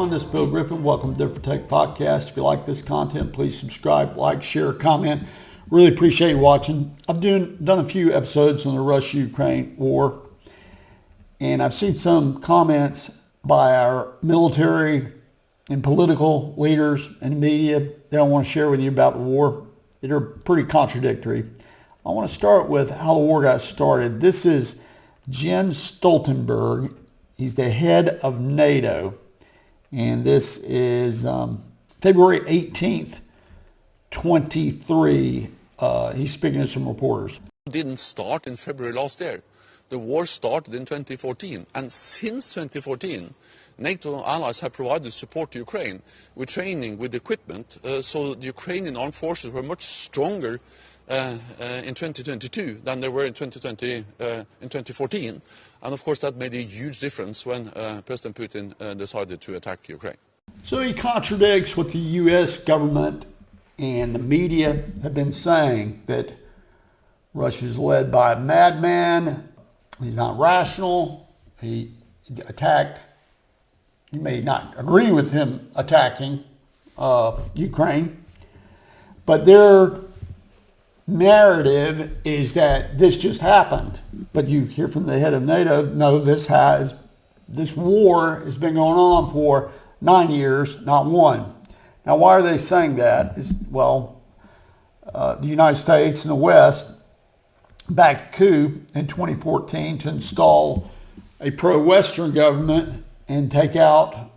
everyone, this is Bill Griffin. Welcome to Different Take Podcast. If you like this content, please subscribe, like, share, comment. Really appreciate you watching. I've done a few episodes on the Russia-Ukraine war, and I've seen some comments by our military and political leaders and media that I want to share with you about the war. They're pretty contradictory. I want to start with how the war got started. This is Jens Stoltenberg. He's the head of NATO. And this is February 18th, 23. He's speaking to some reporters. It didn't start in February last year. The war started in 2014. And since 2014, NATO allies have provided support to Ukraine with training, with equipment. So the Ukrainian armed forces were much stronger in 2022 than they were in 2014. And of course that made a huge difference when President Putin decided to attack Ukraine. So he contradicts what the U.S. government and the media have been saying, that Russia is led by a madman. He's not rational. He attacked. You may not agree with him attacking Ukraine, but their narrative is that this just happened. But you hear from the head of NATO, no, this war has been going on for 9 years, not one. Now, why are they saying that? The United States and the West backed a coup in 2014 to install a pro-Western government and take out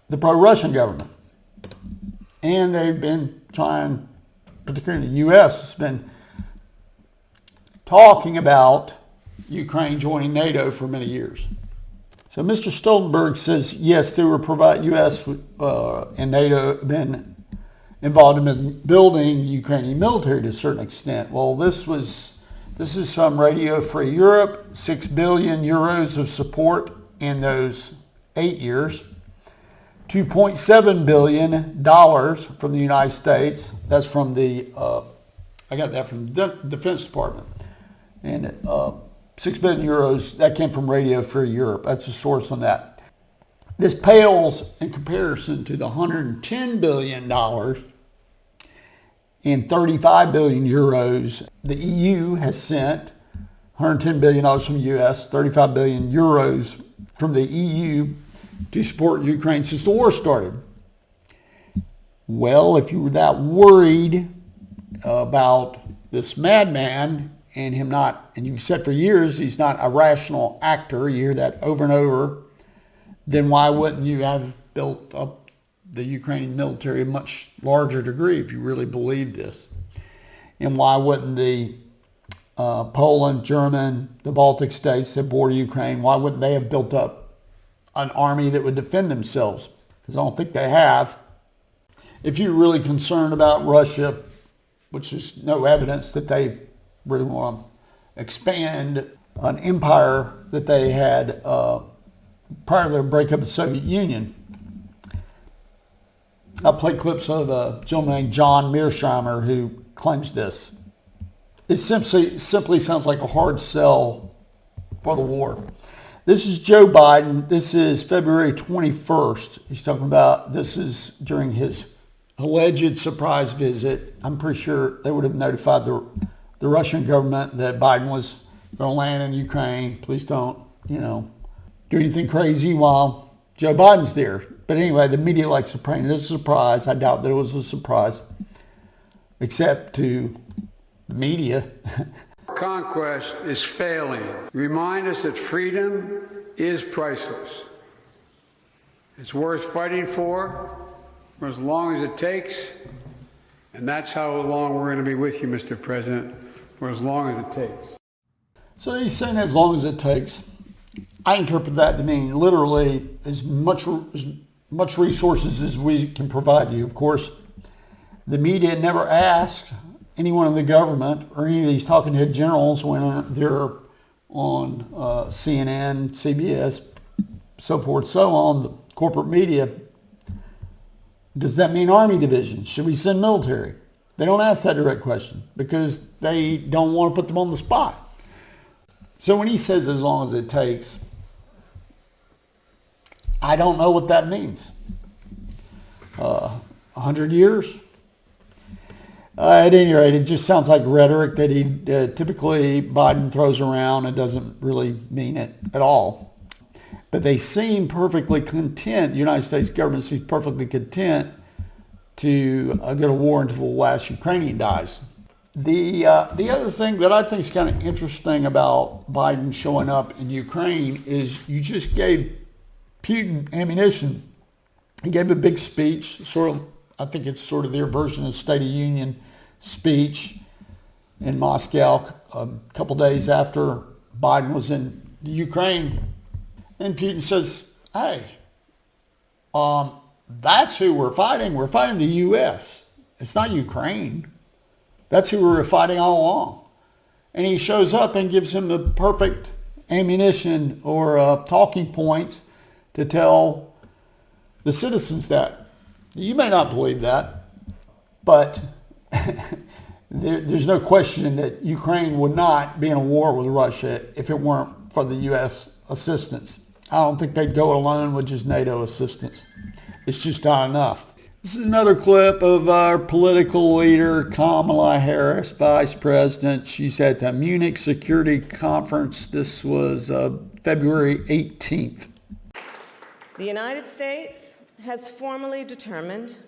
the pro-Russian government. And they've been trying, particularly the U.S., has been talking about Ukraine joining NATO for many years. So Mr. Stoltenberg says, yes, they were U.S. and NATO have been involved in building the Ukrainian military to a certain extent. Well, this is from Radio Free Europe, 6 billion euros of support in those 8 years. $2.7 billion from the United States. That's from I got that from the Defense Department. And 6 billion euros, that came from Radio Free Europe. That's the source on that. This pales in comparison to the $110 billion and 35 billion euros the EU has sent. $110 billion from the U.S., 35 billion euros from the EU to support Ukraine since the war started. Well, if you were that worried about this madman and him not, and you've said for years he's not a rational actor, you hear that over and over, then why wouldn't you have built up the Ukrainian military a much larger degree if you really believe this? And why wouldn't the Poland, German, the Baltic states that border Ukraine, why wouldn't they have built up an army that would defend themselves? Because I don't think they have. If you're really concerned about Russia, which is no evidence that they really want to expand an empire that they had prior to the breakup of the Soviet Union. I played clips of a gentleman named John Mearsheimer who claims this. It simply sounds like a hard sell for the war. This is Joe Biden. This is February 21st. He's talking about, this is during his alleged surprise visit. I'm pretty sure they would have notified the Russian government that Biden was going to land in Ukraine. Please don't, do anything crazy while Joe Biden's there. But anyway, the media likes to paint it as a surprise. I doubt that it was a surprise, except to the media. Conquest is failing. Remind us that freedom is priceless. It's worth fighting for as long as it takes. And that's how long we're going to be with you, Mr. President, for as long as it takes. So he's saying as long as it takes. I interpret that to mean literally as much resources as we can provide you. Of course, the media never asked anyone in the government or any of these talking head generals when they're on CNN, CBS, so forth, so on, the corporate media. Does that mean army divisions? Should we send military? They don't ask that direct question because they don't want to put them on the spot. So when he says as long as it takes, I don't know what that means. 100 years. At any rate, it just sounds like rhetoric that he typically Biden throws around and doesn't really mean it at all. But they seem perfectly content, the United States government seems perfectly content to go to war until the last Ukrainian dies. The other thing that I think is kind of interesting about Biden showing up in Ukraine is you just gave Putin ammunition. He gave a big speech, I think it's sort of their version of State of Union speech in Moscow a couple days after Biden was in Ukraine. And Putin says, hey, that's who we're fighting. We're fighting the U.S. It's not Ukraine. That's who we were fighting all along. And he shows up and gives him the perfect ammunition or talking points to tell the citizens that. You may not believe that, but there's no question that Ukraine would not be in a war with Russia if it weren't for the U.S. assistance. I don't think they'd go alone with just NATO assistance. It's just not enough. This is another clip of our political leader, Kamala Harris, Vice President. She's at the Munich Security Conference. This was February 18th. The United States has formally determined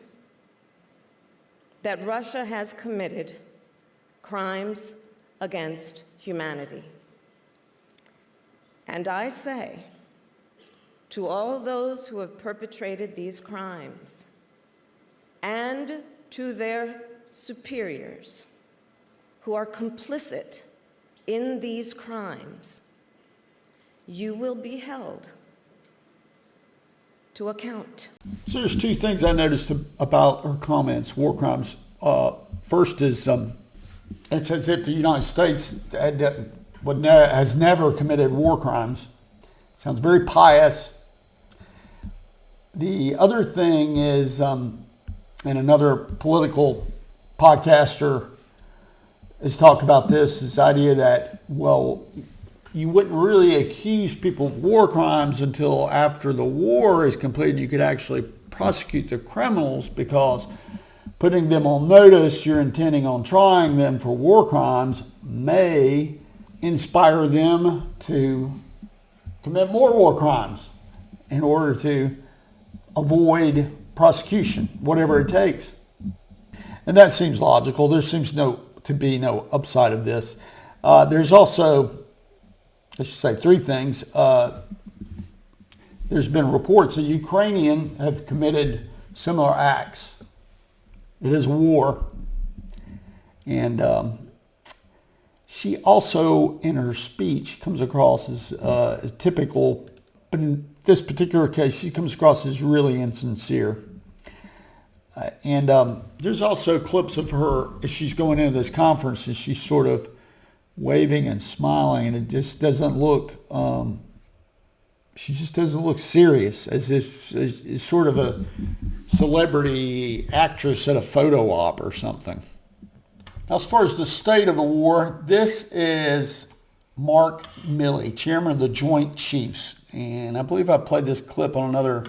that Russia has committed crimes against humanity. And I say to all those who have perpetrated these crimes and to their superiors who are complicit in these crimes, you will be held to account. So there's two things I noticed about her comments, war crimes. First is it's as if the United States has never committed war crimes. Sounds very pious. The other thing is, and another political podcaster has talked about this idea that, well, you wouldn't really accuse people of war crimes until after the war is completed. You could actually prosecute the criminals because putting them on notice you're intending on trying them for war crimes may inspire them to commit more war crimes in order to avoid prosecution, whatever it takes. And that seems logical. There seems to be no upside of this. There's also, I should say, three things. There's been reports that Ukrainians have committed similar acts. It is war. And she also, in her speech, comes across as typical, but in this particular case, she comes across as really insincere. And there's also clips of her as she's going into this conference and she's sort of waving and smiling, and it just doesn't look, she just doesn't look serious, as if it's sort of a celebrity actress at a photo op or something. Now, as far as the state of the war, this is Mark Milley, chairman of the Joint Chiefs. And I believe I played this clip on another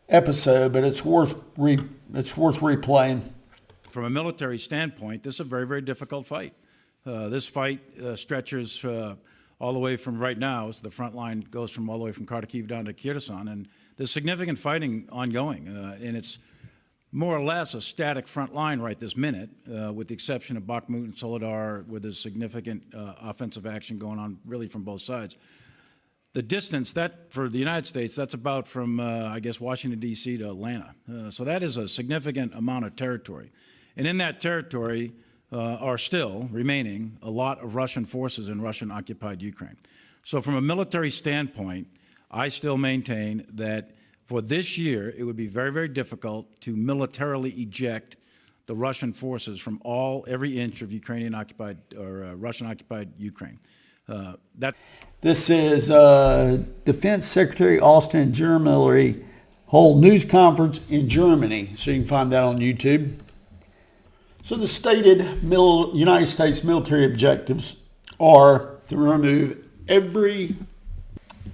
episode, but it's worth replaying. From a military standpoint, this is a very, very difficult fight. This fight stretches all the way from right now, so the front line goes from all the way from Kharkiv down to Kherson, and there's significant fighting ongoing, and it's more or less a static front line right this minute, with the exception of Bakhmut and Soledar, where there's significant offensive action going on really from both sides. The distance, that for the United States, that's about from, I guess, Washington, D.C. to Atlanta. So that is a significant amount of territory. And in that territory are still remaining a lot of Russian forces in Russian-occupied Ukraine. So from a military standpoint, I still maintain that for this year, it would be very, very difficult to militarily eject the Russian forces from every inch of Ukrainian-occupied or Russian-occupied Ukraine. This is Defense Secretary Austin and General Milley hold news conference in Germany, so you can find that on YouTube. So the stated United States military objectives are to remove every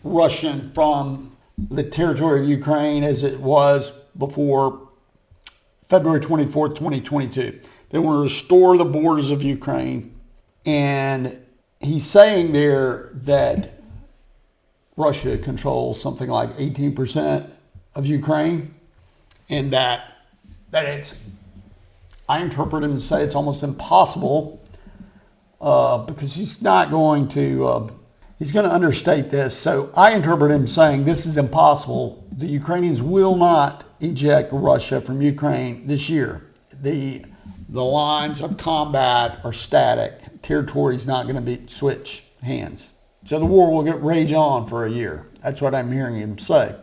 Russian from the territory of Ukraine as it was before February 24th, 2022. They want to restore the borders of Ukraine. And he's saying there that Russia controls something like 18% of Ukraine, and that it's, I interpret him to say it's almost impossible because he's not going to, he's going to understate this. So I interpret him saying this is impossible. The Ukrainians will not eject Russia from Ukraine this year. The lines of combat are static. Territory is not going to be switch hands. So the war will rage on for a year. That's what I'm hearing him say.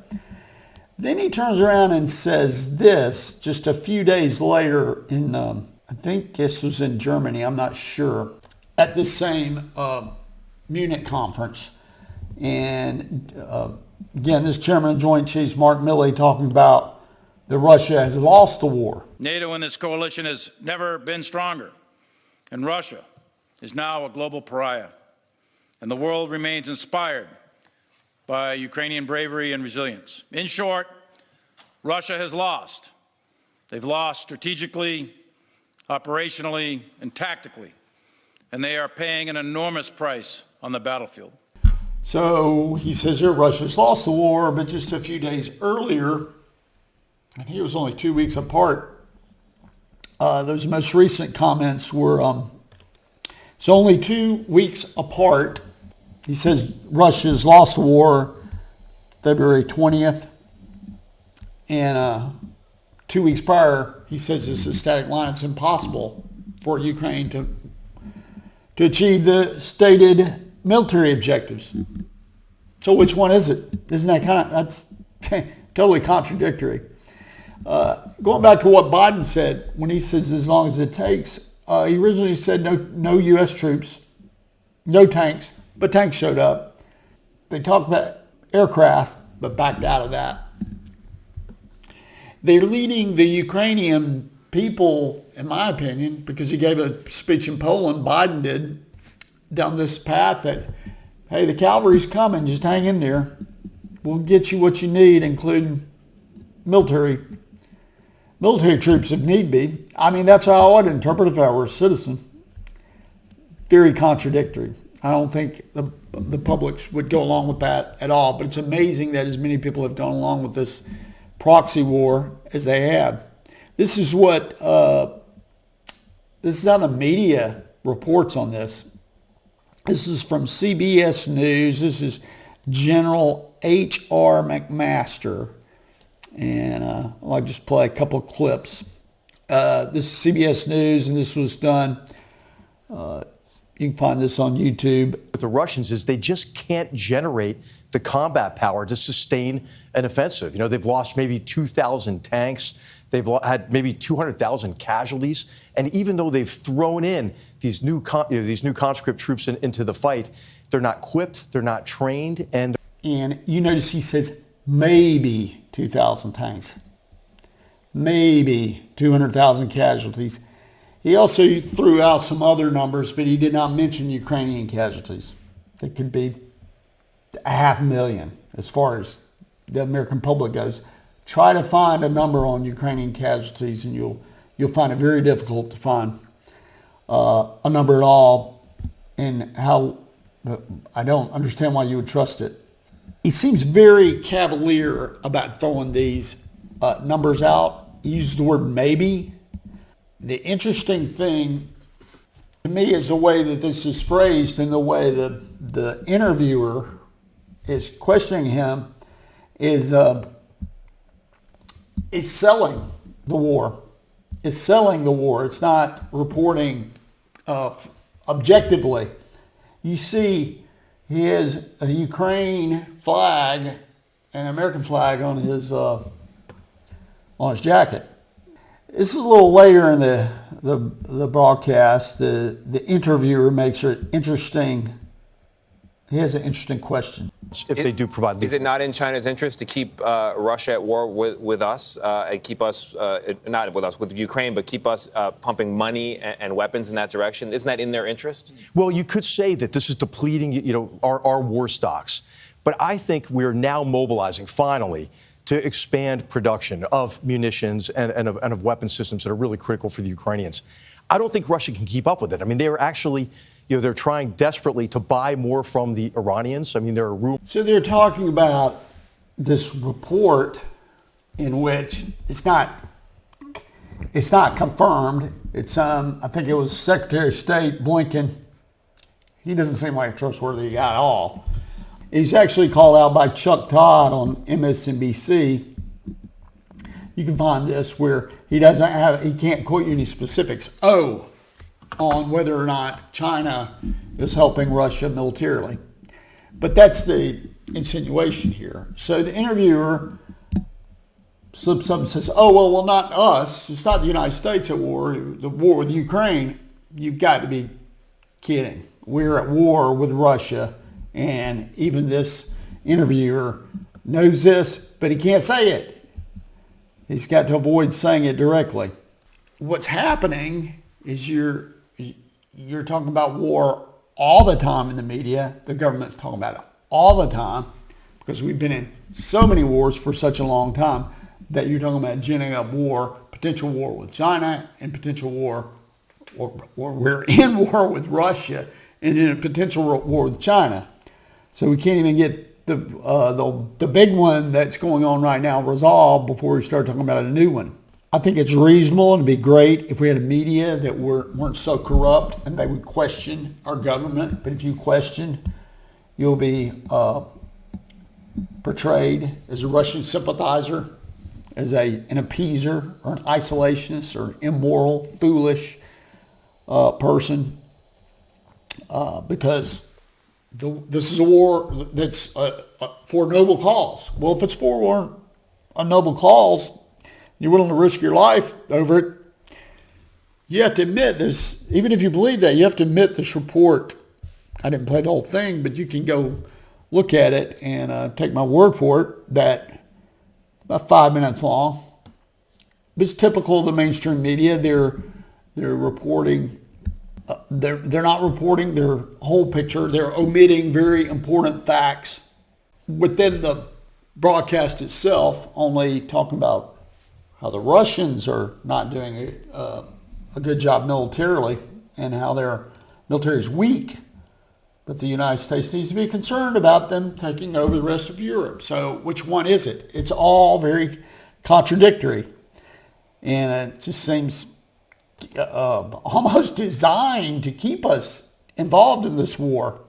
Then he turns around and says this just a few days later in, I think this was in Germany, I'm not sure, at this same Munich conference. And again, this chairman of Joint Chiefs, Mark Milley, talking about that Russia has lost the war. NATO and this coalition has never been stronger, and Russia is now a global pariah. And the world remains inspired by Ukrainian bravery and resilience. In short, Russia has lost. They've lost strategically, operationally, and tactically, and they are paying an enormous price on the battlefield. So he says here Russia's lost the war, but just a few days earlier, I think it was only 2 weeks apart, those most recent comments were, so only 2 weeks apart, he says Russia's lost the war February 20th, and 2 weeks prior, he says this is a static line. It's impossible for Ukraine to achieve the stated military objectives. So which one is it? Isn't that that's totally contradictory. Going back to what Biden said when he says as long as it takes, he originally said no U.S. troops, no tanks, but tanks showed up. They talked about aircraft, but backed out of that. They're leading the Ukrainian people, in my opinion, because he gave a speech in Poland, Biden did, down this path that, hey, the cavalry's coming, just hang in there. We'll get you what you need, including military troops if need be. I mean, that's how I would interpret if I were a citizen. Very contradictory. I don't think the public would go along with that at all, but it's amazing that as many people have gone along with this proxy war as they have. This is what, this is how the media reports on this. This is from CBS News. This is General H.R. McMaster. And I'll just play a couple of clips. This is CBS News, and this was done. You can find this on YouTube. With the Russians is they just can't generate the combat power to sustain an offensive. You know, they've lost maybe 2,000 tanks. They've had maybe 200,000 casualties. And even though they've thrown in these new conscript troops into the fight, they're not equipped, they're not trained. And you notice he says maybe 2,000 tanks, maybe 200,000 casualties. He also threw out some other numbers, but he did not mention Ukrainian casualties. It could be 500,000 as far as the American public goes. Try to find a number on Ukrainian casualties, and you'll find it very difficult to find a number at all. And how I don't understand why you would trust it. He seems very cavalier about throwing these numbers out. He uses the word maybe. The interesting thing to me is the way that this is phrased and the way the interviewer is questioning him is selling the war. It's selling the war. It's not reporting objectively. You see, he has a Ukraine flag and an American flag on his jacket. This is a little later in the broadcast. The interviewer makes it interesting. He has an interesting question. If they do provide, is it not in China's interest to keep Russia at war with us and keep us not with us, with Ukraine, but keep us pumping money and weapons in that direction? Isn't that in their interest? Well, you could say that this is depleting, our war stocks, but I think we're now mobilizing finally to expand production of munitions and of weapon systems that are really critical for the Ukrainians. I don't think Russia can keep up with it. I mean, they are actually, they're trying desperately to buy more from the Iranians. I mean, there are rumors. So they're talking about this report in which it's not confirmed. It's I think it was Secretary of State Blinken. He doesn't seem like a trustworthy guy at all. He's actually called out by Chuck Todd on MSNBC. You can find this where he can't quote you any specifics. On whether or not China is helping Russia militarily. But that's the insinuation here. So the interviewer slips up and says, well, not us. It's not the United States at war. The war with Ukraine. You've got to be kidding. We're at war with Russia. And even this interviewer knows this, but he can't say it. He's got to avoid saying it directly. What's happening is you're talking about war all the time in the media. The government's talking about it all the time because we've been in so many wars for such a long time that you're talking about ginning up war, potential war with China and potential war, or we're in war with Russia and then a potential war with China. So we can't even get the big one that's going on right now resolved before we start talking about a new one. I think it's reasonable and it'd be great if we had a media that weren't so corrupt and they would question our government. But if you question, you'll be portrayed as a Russian sympathizer, as an appeaser or an isolationist or an immoral, foolish person because this is a war that's for a noble cause. Well, if it's for a noble cause, you're willing to risk your life over it, you have to admit this. Even if you believe that, you have to admit this report. I didn't play the whole thing, but you can go look at it and take my word for it that about 5 minutes long. It's typical of the mainstream media. They're reporting. They're not reporting their whole picture. They're omitting very important facts within the broadcast itself, only talking about how the Russians are not doing a good job militarily and how their military is weak. But the United States needs to be concerned about them taking over the rest of Europe. So which one is it? It's all very contradictory. And it just seems almost designed to keep us involved in this war.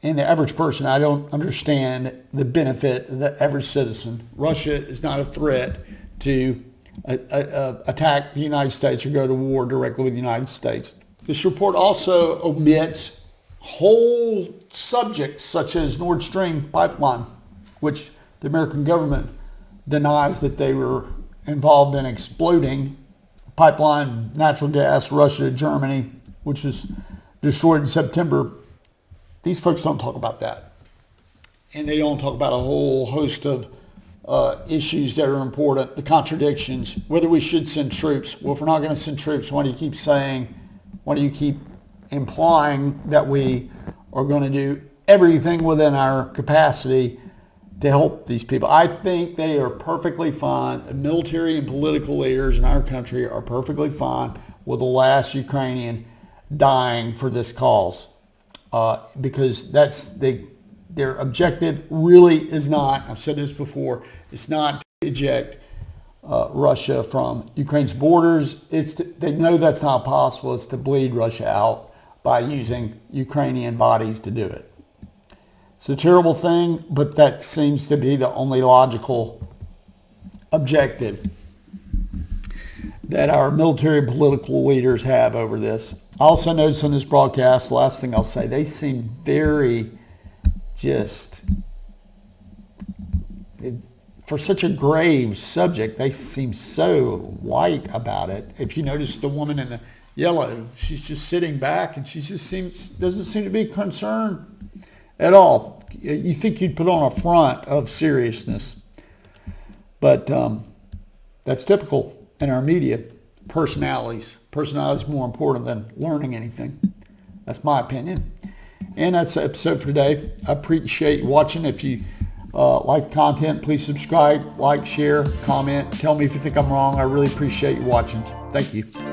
And the average person, I don't understand the benefit of the average citizen. Russia is not a threat to attack the United States or go to war directly with the United States. This report also omits whole subjects such as Nord Stream pipeline, which the American government denies that they were involved in exploding pipeline natural gas, Russia to Germany, which was destroyed in September. These folks don't talk about that. And they don't talk about a whole host of issues that are important, the contradictions, whether we should send troops. Well, if we're not going to send troops, why do you keep implying that we are going to do everything within our capacity to help these people? I think they are perfectly fine. The military and political leaders in our country are perfectly fine with the last Ukrainian dying for this cause, because their objective really is not, I've said this before, it's not to eject Russia from Ukraine's borders. They know that's not possible. It's to bleed Russia out by using Ukrainian bodies to do it. It's a terrible thing, but that seems to be the only logical objective that our military and political leaders have over this. I also noticed on this broadcast, the last thing I'll say, they seem very for such a grave subject, they seem so light about it. If you notice the woman in the yellow, she's just sitting back and she just doesn't seem to be concerned at all. You think you'd put on a front of seriousness, but that's typical in our media. Personalities more important than learning anything. That's my opinion. And that's the episode for today. I appreciate you watching. If you like content, please subscribe, like, share, comment. Tell me if you think I'm wrong. I really appreciate you watching. Thank you.